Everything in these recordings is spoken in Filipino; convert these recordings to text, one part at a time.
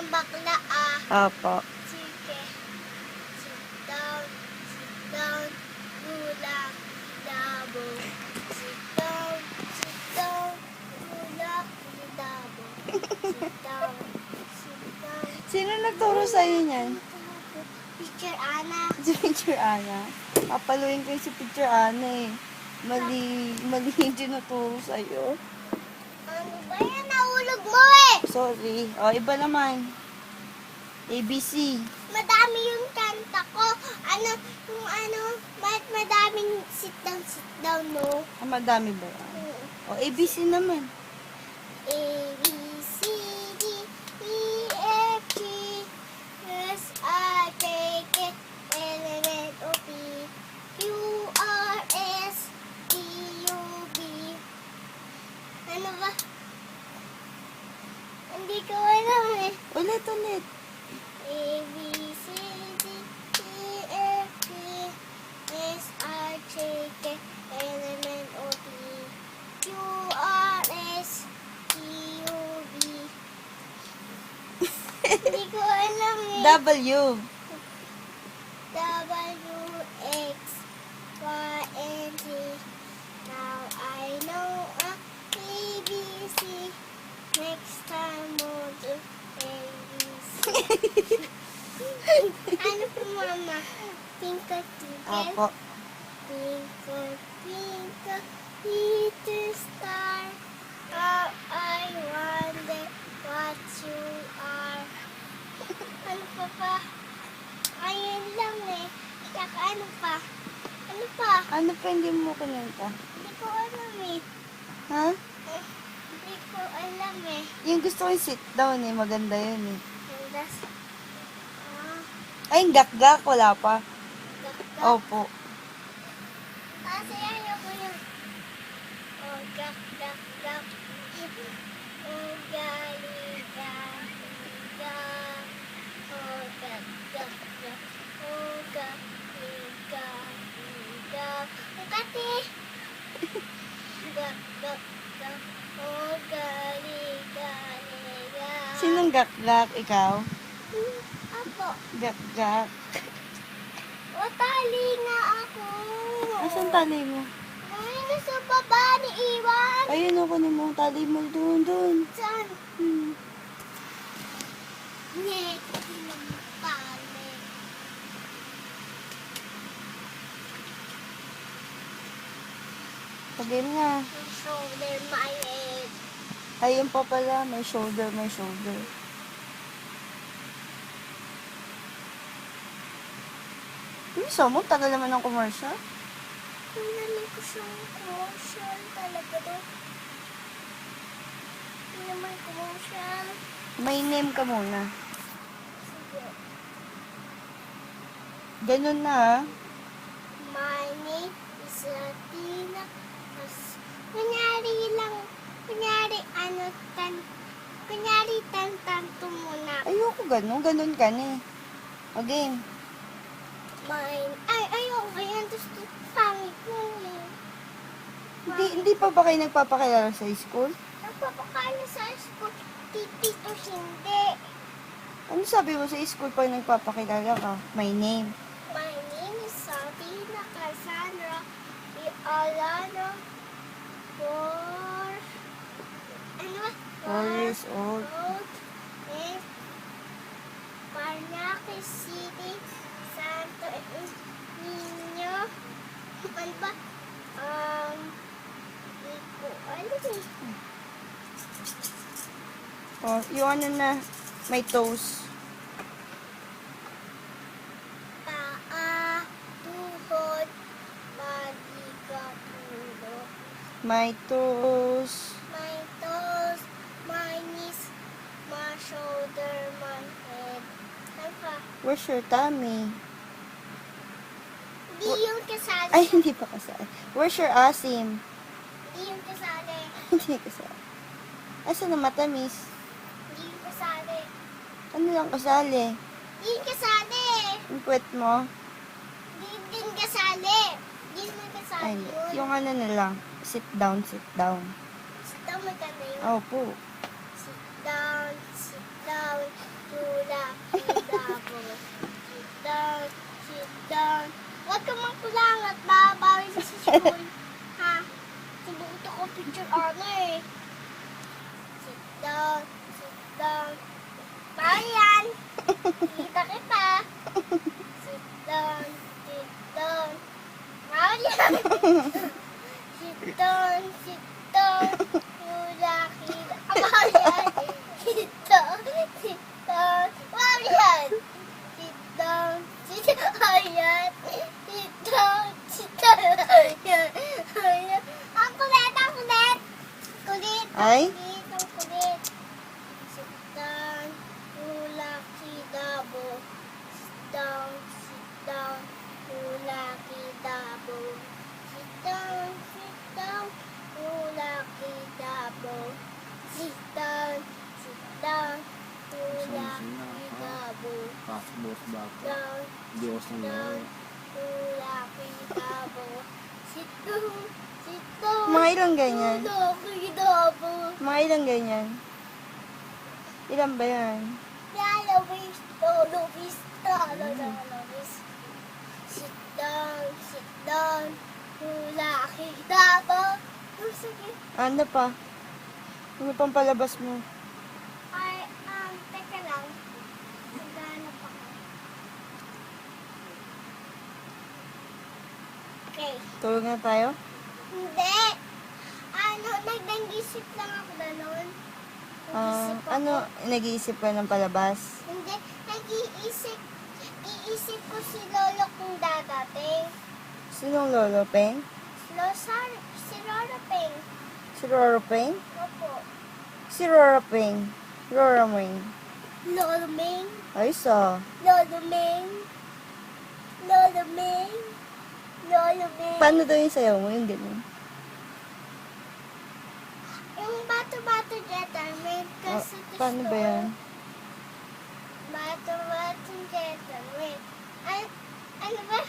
ng bakla, ah. Opo. Sige. Sit down, gulang, dabo. Sit down, gulang, dabo. Sit down, Sino nagturo sa'yo niyan? Teacher Ana. Si Teacher Ana. Papaluin ko yung si Teacher Ana eh. Mali yung tinuturo sa'yo. Ano ba yan? Nahulog mo eh! Sorry. O, iba naman. ABC. Madami yung kanta ko. Bakit madaming sit down, no? Ah, madami ba yan? O, ABC naman. A, B, C, D, E, F, G, H, I, J, K, L, M, N, O, P, Q, R, S, T, U, V. Ano ba? Hindi ko alam eh. Ulit. A, B, C, D, E, F, G, H, I, J, K, L, M, N, O, P, Q, R, S, T, U, V. Hindi ko alam eh. W. W, X, Y, and Z. Now I know A, B, C. Next time we'll do A, B, C. Ano po, Mama? Twinkle, twinkle. Opo. Twinkle, twinkle, little star. How I wonder what you are. Ano pa? Ayun lang eh. Tsaka ano pa? Ano pa hindi mo kinanta? Hindi ko alam eh. Ha? Hindi ko alam eh. Yung gusto ko yung sit down eh. Maganda yun eh. Landas. Ay, yung gak-gak. Wala pa. Gak-gak. Opo. Kasi ayoko yung... Oh, gak-gak. Oh, gali-gali. Oh, gak-gak. Oh, gali-gali. Ang kati. Gak-gak. Oh, gali-gali. Sinong gak-gak? Ikaw? Apo. Gak-gak. O, tali nga ako. Asan tali mo? Ay, nasa baba ni Iwan. Ayun ako ni mo. Tali mo doon. Saan? Hmm. Hindi naman tali. Pagin nga. My shoulder, my head. Ayun pa pala. May shoulder. Bisa mo? Tagal naman ng commercial. Kung naman ko siyang commercial talaga doon. Hindi naman commercial. May name ka muna. Sige. Ganun na ha. My name is Latina. Kunyari tanto muna. Ayoko ganun. Ganun ka na eh. O game. Ayoko yan. Gusto pangit mo eh. Hindi pa ba kayo nagpapakilala sa school? Nagpapakala sa school, tito hindi. Ano sabi mo sa school pag nagpapakilala ka? My name. My name is Sabrina Cassandra Alano. Four years old. In Paranaque City, Santo Niño. Ano ba? Hindi ko alam eh. Oh, yung ano na, may toes. Paa, tuhod, balikat, ulo. My toes. My toes, my knees, my shoulder, my head. Ano pa? Where's your tummy? Di yung kasali. Ay, hindi pa kasali. Where's your asim? Di yung kasali. Hindi kasali. Asan ang matamis? Di yung kasali. Ano lang kasali? Di yung kasali. Yung puwet mo? Di din kasali. Di naman kasali Ay, yun. yung ano na lang. Sit down. Sit down, maganda yun. Opo. Sit down, You lucky double. Sit down, sit down. Huwag ka mangkulangat, babawi sa school. Ha? Sinuto ko picture ano eh. Sit down, sit down. Bayan! Kita kita. Sit down, sit down. Bayan! Sit down, sit down. You lucky bayan! Sit down, sit down. Bayan! Sit down, sit down. Ayan. Sit down, sit down. Ayan. Ayan. Ang kulit, ang kulit. Kulit, ang Ay? kulit, ang kulit. Sit down, you lucky double. Sit down, you lucky double. Sit down, you lucky double. Sit down, you lucky double. Passport bago. Down, Diyos ng down, lahat. you lucky double. Sit down, sit down. Mga ilang ganyan? You lucky double. Mga ilang ganyan? Ilan ba yan? Lalo visto, lo vista, lo vista. Sit down, you lucky double. Sige. Ano pa? Ano pang palabas mo? Ay, teka lang. Naghanap ako. Okay. Tulog na tayo? Hindi. Nag-isip lang ako ganun. Nag-isip ako. Ano, nag-iisip ka ng palabas? Hindi. Iisip ko si Lolo kung dadating. Sinong Lolo Peng? Si Lolo Peng. Si Roro Peng? Opo. Si Roro Peng. Roro Meng. Lolo Meng. Ay, so. Lolo Meng. Lolo Meng. Lolo Meng. Paano daw yung sayaw mo? Yung ganun. Yung bato-bato gentleman. Kasi Paano ba yan? Bato-bato gentleman. Ano ba?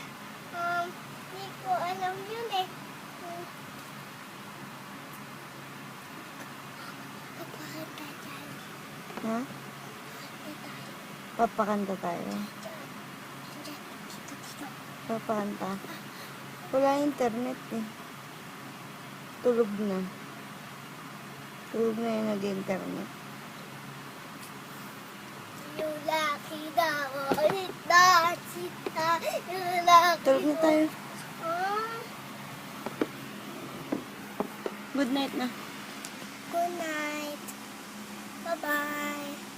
Hindi ko alam yun eh. Papakita tayo. Ha? Papakanta tayo. Papakanta. Wala internet eh. Tulog na. Tulog na yung nag-internet. You lucky double. Sita. You lucky. Tulog na tayo. Ah, Good night na. good night. Bye-bye.